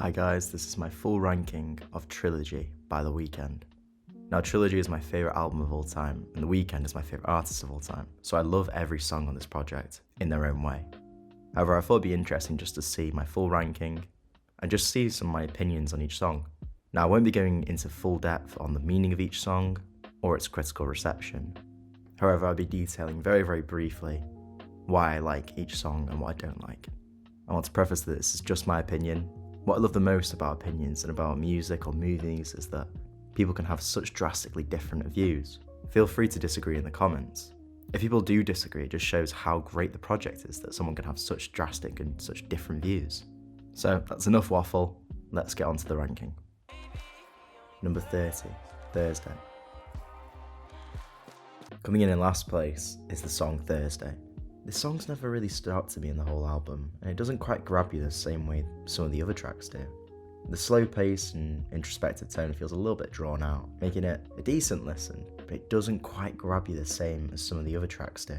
Hi guys, this is my full ranking of Trilogy by The Weeknd. Now Trilogy is my favourite album of all time, and The Weeknd is my favourite artist of all time, so I love every song on this project in their own way. However, I thought it'd be interesting just to see my full ranking and just see some of my opinions on each song. Now I won't be going into full depth on the meaning of each song or its critical reception. However, I'll be detailing very briefly why I like each song and what I don't like. I want to preface that this is just my opinion. What I love the most about opinions and about music or movies is that people can have such drastically different views. Feel free to disagree in the comments. If people do disagree, it just shows how great the project is that someone can have such drastic and such different views. So that's enough waffle, let's get on to the ranking. Number 30, Thursday. Coming in last place is the song Thursday. This song's never really stood out to me in the whole album, and it doesn't quite grab you the same way some of the other tracks do. The slow pace and introspective tone feels a little bit drawn out, making it a decent listen, but it doesn't quite grab you the same as some of the other tracks do.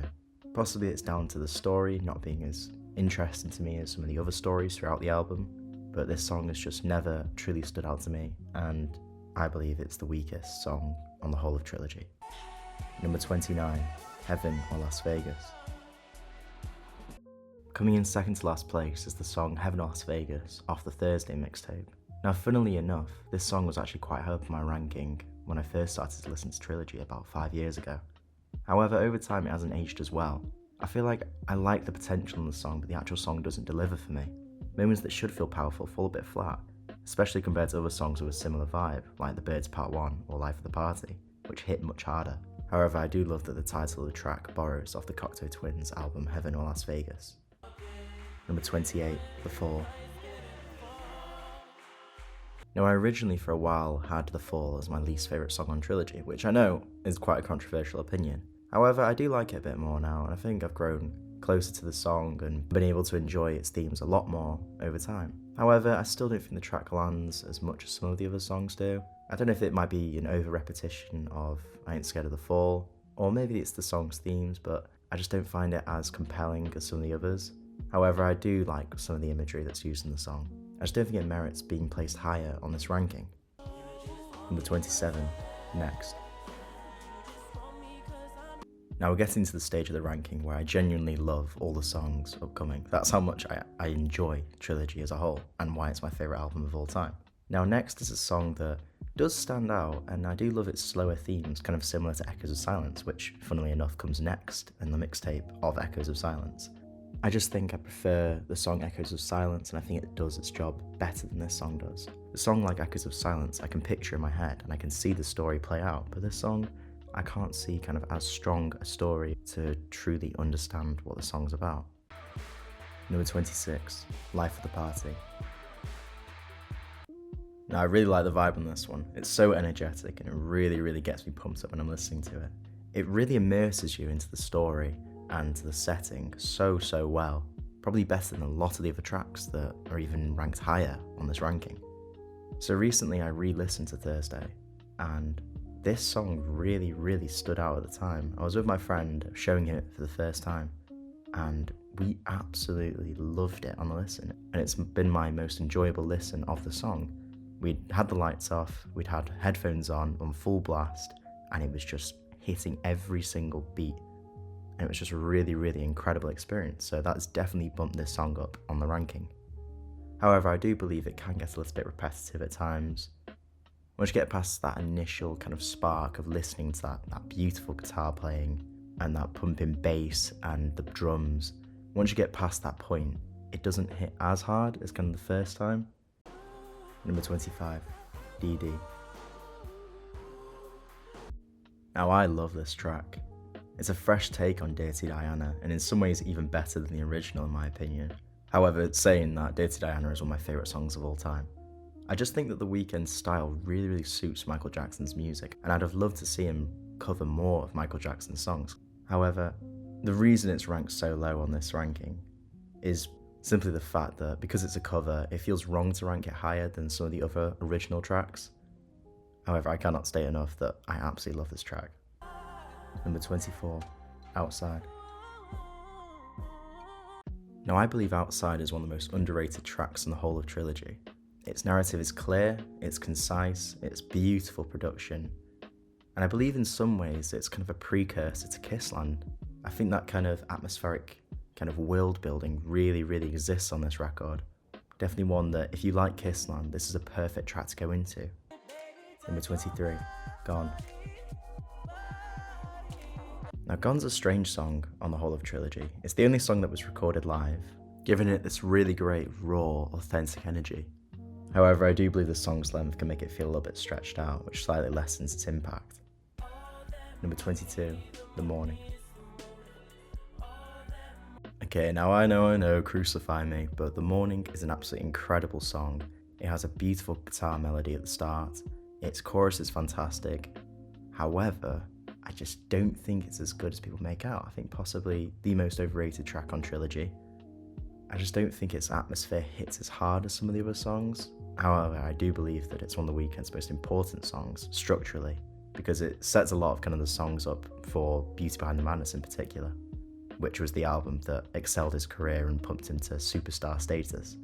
Possibly it's down to the story not being as interesting to me as some of the other stories throughout the album, but this song has just never truly stood out to me, and I believe it's the weakest song on the whole of Trilogy. Number 29, Heaven or Las Vegas. Coming in second to last place is the song Heaven or Las Vegas off the Thursday mixtape. Now funnily enough, this song was actually quite high up in my ranking when I first started to listen to Trilogy about 5 years ago. However, over time it hasn't aged as well. I feel like I like the potential in the song, but the actual song doesn't deliver for me. Moments that should feel powerful fall a bit flat, especially compared to other songs with a similar vibe, like The Birds Part 1 or Life of the Party, which hit much harder. However, I do love that the title of the track borrows off the Cocteau Twins album Heaven or Las Vegas. Number 28, The Fall. Now I originally for a while had The Fall as my least favourite song on Trilogy, which I know is quite a controversial opinion. However, I do like it a bit more now, and I think I've grown closer to the song and been able to enjoy its themes a lot more over time. However, I still don't think the track lands as much as some of the other songs do. I don't know if it might be an over-repetition of I Ain't Scared of the Fall, or maybe it's the song's themes, but I just don't find it as compelling as some of the others. However, I do like some of the imagery that's used in the song. I just don't think it merits being placed higher on this ranking. Number 27, Next. Now we're getting to the stage of the ranking where I genuinely love all the songs upcoming. That's how much I enjoy Trilogy as a whole, and why it's my favourite album of all time. Now Next is a song that does stand out, and I do love its slower themes, kind of similar to Echoes of Silence, which funnily enough comes next in the mixtape of Echoes of Silence. I just think I prefer the song Echoes of Silence, and I think it does its job better than this song does. The song like Echoes of Silence I can picture in my head and I can see the story play out, but this song I can't see kind of as strong a story to truly understand what the song's about. Number 26, Life of the Party. Now I really like the vibe on this one. It's so energetic and it really gets me pumped up when I'm listening to it. It really immerses you into the story and the setting so well, probably better than a lot of the other tracks that are even ranked higher on this ranking. So recently I re-listened to Thursday, and this song really stood out at the time. I was with my friend showing him it for the first time, and we absolutely loved it on the listen, and it's been my most enjoyable listen of the song. We'd had the lights off, we'd had headphones on full blast, and it was just hitting every single beat. And it was just a really incredible experience, so that's definitely bumped this song up on the ranking. However, I do believe it can get a little bit repetitive at times. Once you get past that initial kind of spark of listening to that beautiful guitar playing and that pumping bass and the drums, once you get past that point, it doesn't hit as hard as kind of the first time. Number 25, DD. Now I love this track. It's a fresh take on Dirty Diana, and in some ways even better than the original in my opinion. However, saying that, Dirty Diana is one of my favourite songs of all time. I just think that The Weeknd's style really suits Michael Jackson's music, and I'd have loved to see him cover more of Michael Jackson's songs. However, the reason it's ranked so low on this ranking is simply the fact that because it's a cover, it feels wrong to rank it higher than some of the other original tracks. However, I cannot state enough that I absolutely love this track. Number 24, Outside. Now I believe Outside is one of the most underrated tracks in the whole of Trilogy. Its narrative is clear, it's concise, it's beautiful production, and I believe in some ways it's kind of a precursor to Kissland. I think that kind of atmospheric, kind of world building really, really exists on this record. Definitely one that if you like Kissland, this is a perfect track to go into. Number 23, Gone. Now Gone's a strange song on the whole of Trilogy. It's the only song that was recorded live, giving it this really great, raw, authentic energy. However, I do believe the song's length can make it feel a little bit stretched out, which slightly lessens its impact. Number 22, The Morning. Okay, now I know, crucify me, but The Morning is an absolutely incredible song. It has a beautiful guitar melody at the start, its chorus is fantastic. However, I just don't think it's as good as people make out. I think possibly the most overrated track on Trilogy. I just don't think its atmosphere hits as hard as some of the other songs. However, I do believe that it's one of the Weeknd's most important songs, structurally, because it sets a lot of kind of the songs up for Beauty Behind the Madness in particular, which was the album that excelled his career and pumped him to superstar status.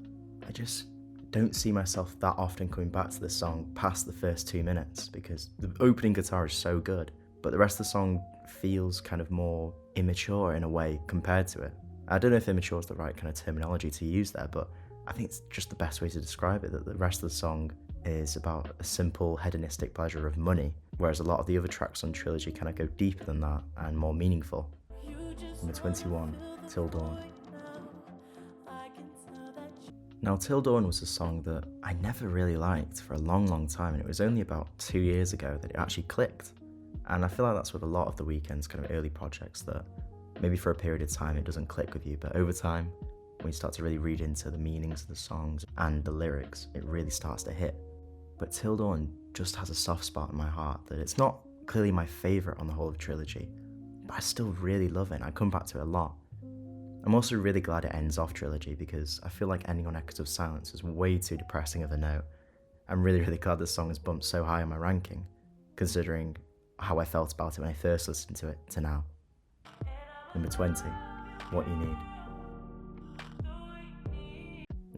I just don't see myself that often coming back to this song past the first 2 minutes, because the opening guitar is so good, but the rest of the song feels kind of more immature in a way compared to it. I don't know if immature is the right kind of terminology to use there, but I think it's just the best way to describe it, that the rest of the song is about a simple hedonistic pleasure of money, whereas a lot of the other tracks on Trilogy kind of go deeper than that and more meaningful. Number 21, Till Dawn. Now, Till Dawn was a song that I never really liked for a long time, and it was only about 2 years ago that it actually clicked. And I feel like that's with a lot of the Weeknd's kind of early projects, that maybe for a period of time it doesn't click with you, but over time, when you start to really read into the meanings of the songs and the lyrics, it really starts to hit. But Till Dawn just has a soft spot in my heart, that it's not clearly my favourite on the whole of Trilogy, but I still really love it and I come back to it a lot. I'm also really glad it ends off Trilogy, because I feel like ending on Echoes of Silence is way too depressing of a note. I'm really glad this song has bumped so high on my ranking, considering how I felt about it when I first listened to it to now. Number 20, What You Need.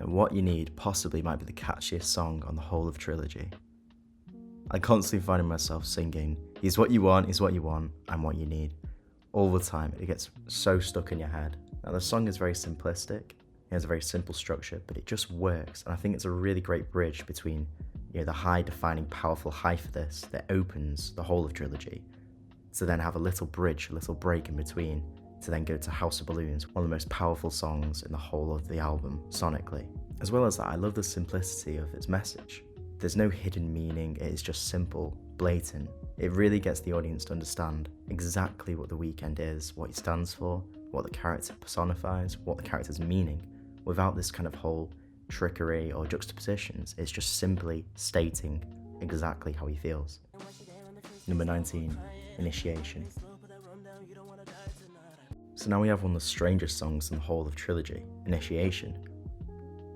Now, What You Need possibly might be the catchiest song on the whole of Trilogy. I constantly find myself singing, "He's what you want, he's what you want, I'm what you need," all the time. It gets so stuck in your head. Now, the song is very simplistic, it has a very simple structure, but it just works, and I think it's a really great bridge between the high defining powerful high for this that opens the whole of Trilogy, to then have a little bridge, a little break in between, to then go to House of Balloons, one of the most powerful songs in the whole of the album, sonically. As well as that, I love the simplicity of its message. There's no hidden meaning, it is just simple, blatant. It really gets the audience to understand exactly what the Weeknd is, what he stands for, what the character personifies, what the character's meaning, without this kind of whole trickery or juxtapositions. It's just simply stating exactly how he feels. Number 19, Initiation. So now we have one of the strangest songs in the whole of Trilogy, Initiation.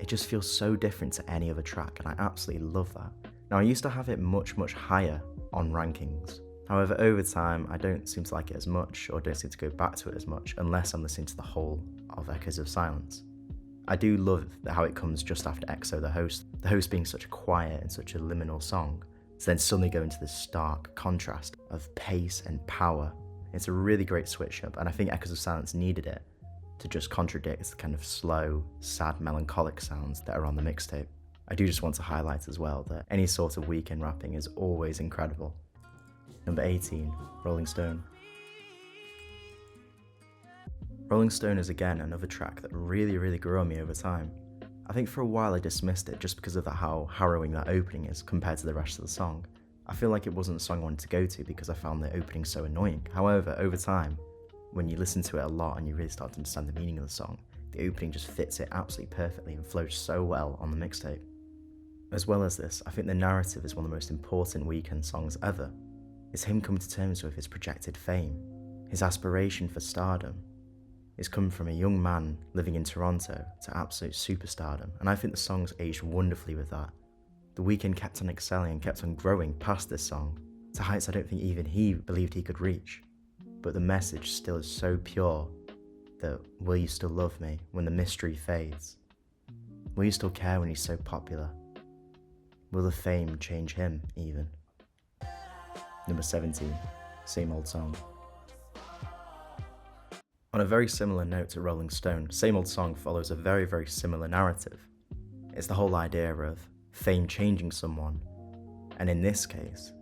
It just feels so different to any other track, and I absolutely love that. Now, I used to have it much higher on rankings. However, over time, I don't seem to like it as much, or don't seem to go back to it as much, unless I'm listening to the whole of Echoes of Silence. I do love how it comes just after EXO, the host being such a quiet and such a liminal song, to then suddenly go into this stark contrast of pace and power. It's a really great switch up, and I think Echoes of Silence needed it to just contradict the kind of slow, sad, melancholic sounds that are on the mixtape. I do just want to highlight as well that any sort of Weeknd rapping is always incredible. Number 18, Rolling Stone. Rolling Stone is again another track that really grew on me over time. I think for a while I dismissed it just because of how harrowing that opening is compared to the rest of the song. I feel like it wasn't a song I wanted to go to because I found the opening so annoying. However, over time, when you listen to it a lot and you really start to understand the meaning of the song, the opening just fits it absolutely perfectly and flows so well on the mixtape. As well as this, I think the narrative is one of the most important Weeknd songs ever. It's him coming to terms with his projected fame, his aspiration for stardom. It's come from a young man living in Toronto to absolute superstardom, and I think the song's aged wonderfully with that. The Weeknd kept on excelling and kept on growing past this song, to heights I don't think even he believed he could reach. But the message still is so pure that will you still love me when the mystery fades? Will you still care when he's so popular? Will the fame change him even? Number 17, Same Old Song. On a very similar note to Rolling Stone, Same Old Song follows a very, very similar narrative. It's the whole idea of fame changing someone, and in this case,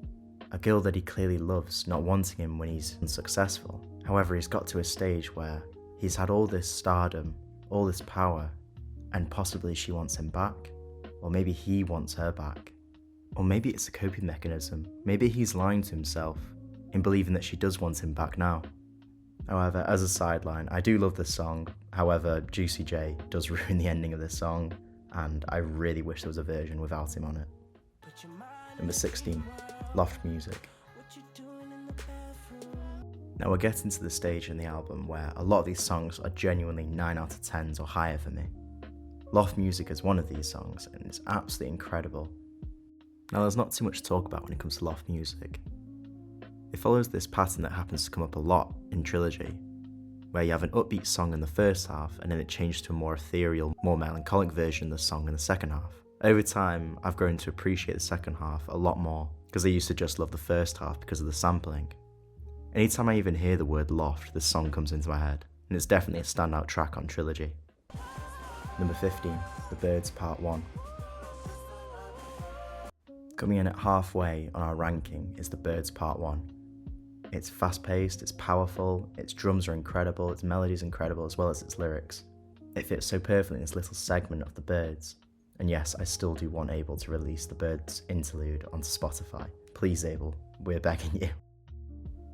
a girl that he clearly loves not wanting him when he's unsuccessful. However, he's got to a stage where he's had all this stardom, all this power, and possibly she wants him back, or maybe he wants her back. Or maybe it's a coping mechanism. Maybe he's lying to himself in believing that she does want him back now. However, as a sideline, I do love this song. However, Juicy J does ruin the ending of this song, and I really wish there was a version without him on it. Number 16, Loft Music. Now we're getting to the stage in the album where a lot of these songs are genuinely 9 out of 10s or higher for me. Loft Music is one of these songs, and it's absolutely incredible. Now there's not too much to talk about when it comes to Loft Music. It follows this pattern that happens to come up a lot in Trilogy, where you have an upbeat song in the first half and then it changes to a more ethereal, more melancholic version of the song in the second half. Over time, I've grown to appreciate the second half a lot more, because I used to just love the first half because of the sampling. Anytime I even hear the word loft, this song comes into my head, and it's definitely a standout track on Trilogy. Number 15, The Birds Part 1. Coming in at halfway on our ranking is The Birds Part 1. It's fast-paced, it's powerful, its drums are incredible, its melody's incredible, as well as its lyrics. It fits so perfectly in this little segment of The Birds. And yes, I still do want Abel to release The Birds interlude onto Spotify. Please, Abel, we're begging you.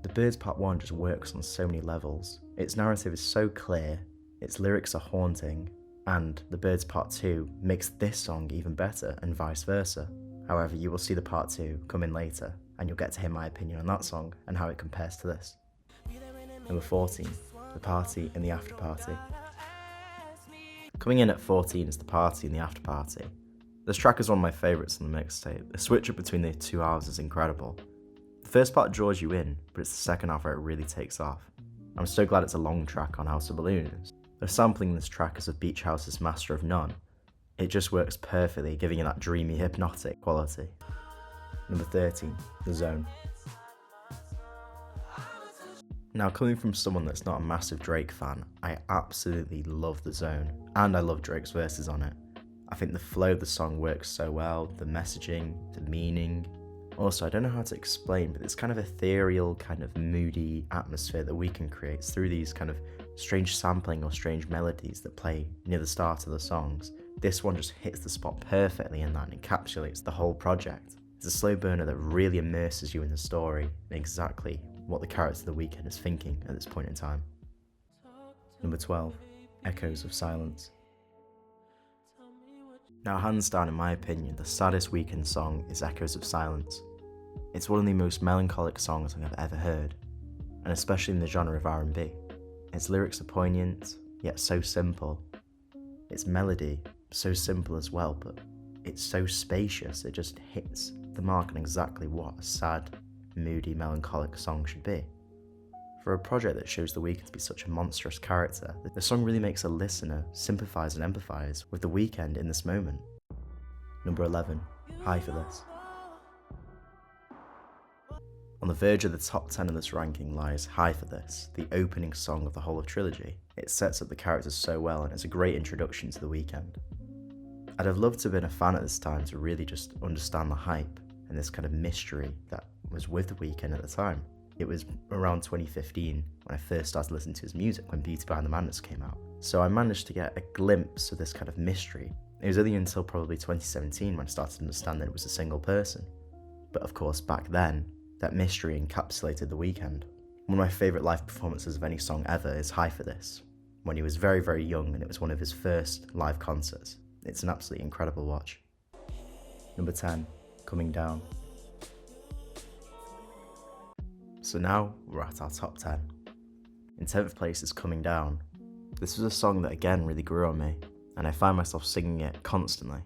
The Birds Part 1 just works on so many levels. Its narrative is so clear, its lyrics are haunting, and The Birds Part 2 makes this song even better, and vice versa. However, you will see the Part 2 come in later, and you'll get to hear my opinion on that song and how it compares to this. Number 14, The Party and the After Party. Coming in at 14 is The Party and the After Party. This track is one of my favourites on the mixtape. The switch up between the two halves is incredible. The first part draws you in, but it's the second half where it really takes off. I'm so glad it's a long track on House of Balloons. The sampling in this track is of Beach House's Master of None. It just works perfectly, giving you that dreamy, hypnotic quality. Number 13, The Zone. Now, coming from someone that's not a massive Drake fan, I absolutely love The Zone, and I love Drake's verses on it. I think the flow of the song works so well, the messaging, the meaning. Also, I don't know how to explain, but this kind of ethereal, kind of moody atmosphere that Weeknd creates through these kind of strange sampling or strange melodies that play near the start of the songs. This one just hits the spot perfectly in that and encapsulates the whole project. It's a slow burner that really immerses you in the story and exactly what the character of the Weeknd is thinking at this point in time. Number 12, Echoes of Silence. Now, hands down in my opinion, the saddest Weeknd song is Echoes of Silence. It's one of the most melancholic songs I've ever heard, and especially in the genre of R&B. Its lyrics are poignant, yet so simple. Its melody, so simple as well, but it's so spacious, it just hits the mark on exactly what a sad, moody, melancholic song should be. For a project that shows the Weeknd to be such a monstrous character, the song really makes a listener sympathise and empathise with the Weeknd in this moment. Number 11, High for This. On the verge of the top 10 of this ranking lies High for This, the opening song of the whole of Trilogy. It sets up the characters so well and it's a great introduction to the Weeknd. I'd have loved to have been a fan at this time to really just understand the hype and this kind of mystery that was with the Weeknd at the time. It was around 2015 when I first started listening to his music, when Beauty Behind the Madness came out. So I managed to get a glimpse of this kind of mystery. It was only until probably 2017 when I started to understand that it was a single person. But of course, back then, that mystery encapsulated the Weeknd. One of my favourite live performances of any song ever is High for This, when he was very, very young and it was one of his first live concerts. It's an absolutely incredible watch. Number 10, Coming Down. So now we're at our top 10. In 10th place is Coming Down. This was a song that again really grew on me, and I find myself singing it constantly.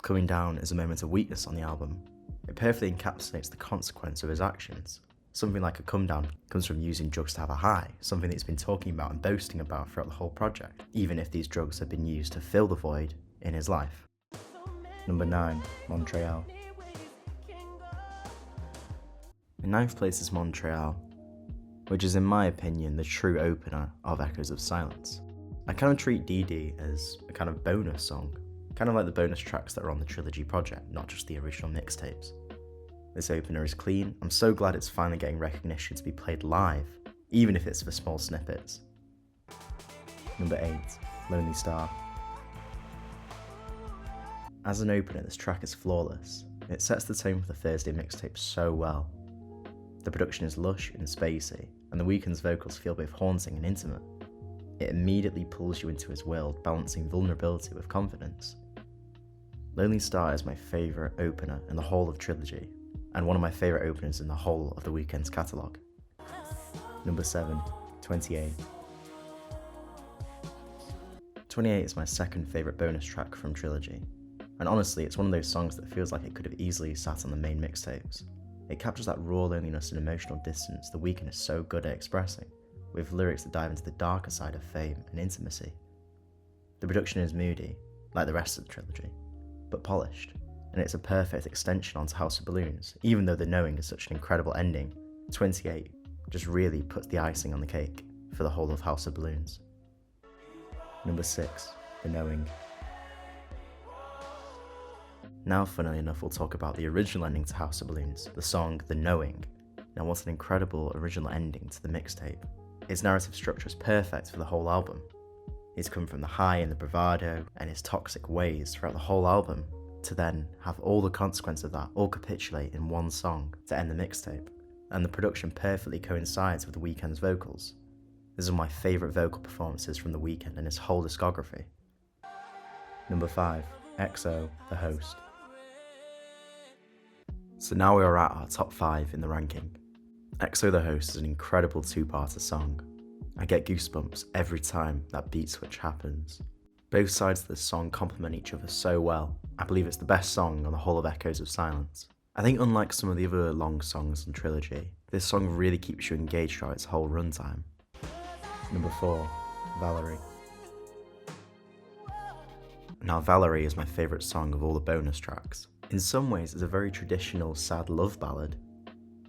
Coming Down is a moment of weakness on the album. It perfectly encapsulates the consequence of his actions. Something like a come down comes from using drugs to have a high, something that he's been talking about and boasting about throughout the whole project, even if these drugs have been used to fill the void in his life. Number 9, Montreal. In ninth place is Montreal, which is in my opinion the true opener of Echoes of Silence. I kind of treat DD as a kind of bonus song, kind of like the bonus tracks that are on the Trilogy project, not just the original mixtapes. This opener is clean. I'm so glad it's finally getting recognition to be played live, even if it's for small snippets. Number 8, Lonely Star. As an opener, this track is flawless. It sets the tone for the Thursday mixtape so well. The production is lush and spacey, and the Weeknd's vocals feel both haunting and intimate. It immediately pulls you into his world, balancing vulnerability with confidence. Lonely Star is my favourite opener in the whole of Trilogy, and one of my favourite openers in the whole of the Weeknd's catalogue. Number 7, 28. 28 is my second favourite bonus track from Trilogy, and honestly it's one of those songs that feels like it could have easily sat on the main mixtapes. It captures that raw loneliness and emotional distance the Weeknd is so good at expressing, with lyrics that dive into the darker side of fame and intimacy. The production is moody, like the rest of the Trilogy, but polished, and it's a perfect extension onto House of Balloons. Even though The Knowing is such an incredible ending, 28 just really puts the icing on the cake for the whole of House of Balloons. Number 6, The Knowing. Now, funnily enough, we'll talk about the original ending to House of Balloons, the song The Knowing. Now, what an incredible original ending to the mixtape. Its narrative structure is perfect for the whole album. It's come from the high and the bravado and his toxic ways throughout the whole album, to then have all the consequence of that all capitulate in one song to end the mixtape. And the production perfectly coincides with The Weeknd's vocals. This is one of my favourite vocal performances from The Weeknd and his whole discography. Number 5, EXO, The Host. So now we are at our top 5 in the ranking. EXO The Host is an incredible two-parter song. I get goosebumps every time that beat switch happens. Both sides of the song complement each other so well. I believe it's the best song on the whole of Echoes of Silence. I think unlike some of the other long songs in Trilogy, this song really keeps you engaged throughout its whole runtime. Number 4, Valerie. Now Valerie is my favourite song of all the bonus tracks. In some ways it's a very traditional sad love ballad,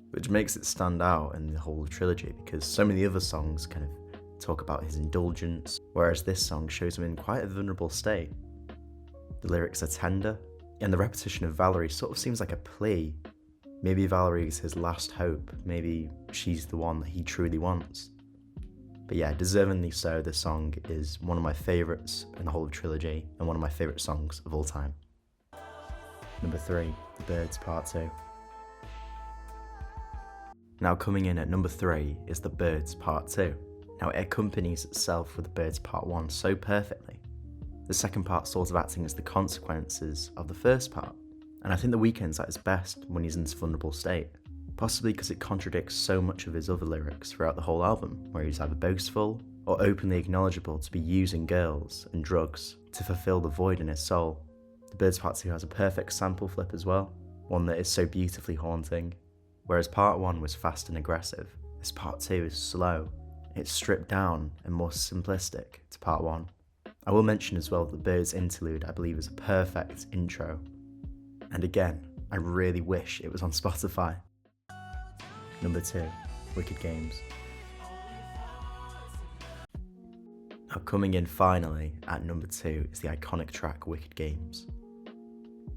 which makes it stand out in the whole Trilogy because so many other songs kind of talk about his indulgence, whereas this song shows him in quite a vulnerable state. The lyrics are tender, and the repetition of Valerie sort of seems like a plea. Maybe Valerie is his last hope, maybe she's the one that he truly wants. But yeah, deservingly so, this song is one of my favourites in the whole of Trilogy and one of my favourite songs of all time. Number 3, The Birds Part 2. Now coming in at number 3 is The Birds Part 2. Now it accompanies itself with The Birds Part 1 so perfectly. The second part sort of acting as the consequences of the first part, and I think The Weeknd's at his best when he's in this vulnerable state, possibly because it contradicts so much of his other lyrics throughout the whole album, where he's either boastful or openly acknowledgeable to be using girls and drugs to fulfill the void in his soul. The Birds Part 2 has a perfect sample flip as well, one that is so beautifully haunting. Whereas Part 1 was fast and aggressive, this Part 2 is slow. It's stripped down and more simplistic to Part 1. I will mention as well that the Birds interlude I believe is a perfect intro. And again, I really wish it was on Spotify. Number 2, Wicked Games. Now coming in finally at number 2 is the iconic track Wicked Games.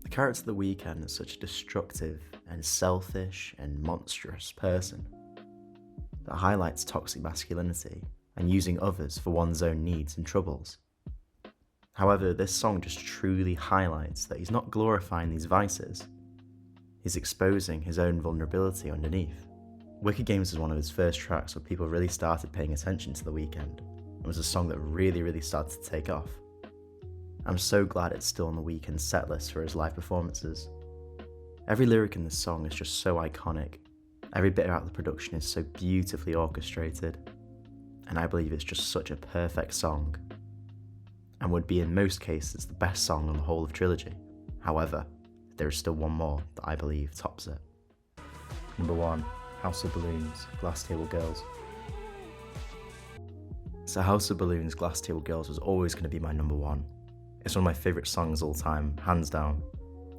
The character of The Weeknd is such a destructive and selfish and monstrous person that highlights toxic masculinity and using others for one's own needs and troubles. However, this song just truly highlights that he's not glorifying these vices, he's exposing his own vulnerability underneath. Wicked Games is one of his first tracks where people really started paying attention to The Weeknd. It was a song that really started to take off. I'm so glad it's still on the Weeknd's setlist for his live performances. Every lyric in this song is just so iconic. Every bit about the production is so beautifully orchestrated. And I believe it's just such a perfect song. And would be in most cases the best song on the whole of Trilogy. However, there is still one more that I believe tops it. Number 1, House of Balloons, Glass Table Girls. So House of Balloons, Glass Table Girls was always going to be my number 1. It's one of my favourite songs all time, hands down.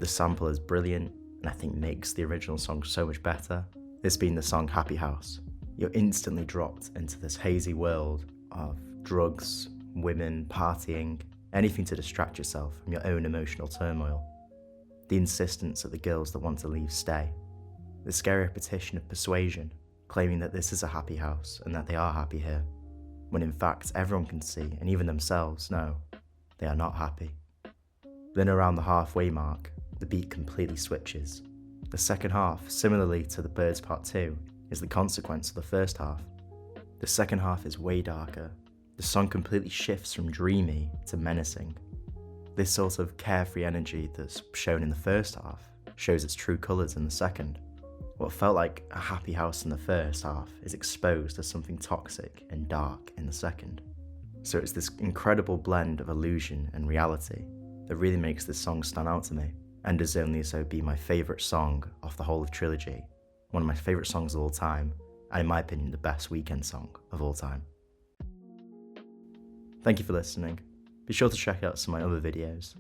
The sample is brilliant, and I think makes the original song so much better. This being the song Happy House. You're instantly dropped into this hazy world of drugs, women, partying, anything to distract yourself from your own emotional turmoil. The insistence that the girls that want to leave stay. The scary repetition of persuasion, claiming that this is a happy house and that they are happy here, when in fact everyone can see, and even themselves know, they are not happy. Then around the halfway mark, the beat completely switches. The second half, similarly to The Birds Part 2, is the consequence of the first half. The second half is way darker. The song completely shifts from dreamy to menacing. This sort of carefree energy that's shown in the first half shows its true colours in the second. What felt like a happy house in the first half is exposed as something toxic and dark in the second. So it's this incredible blend of illusion and reality that really makes this song stand out to me, and does only so be my favourite song off the whole of Trilogy, one of my favourite songs of all time, and in my opinion the best Weeknd song of all time. Thank you for listening. Be sure to check out some of my other videos.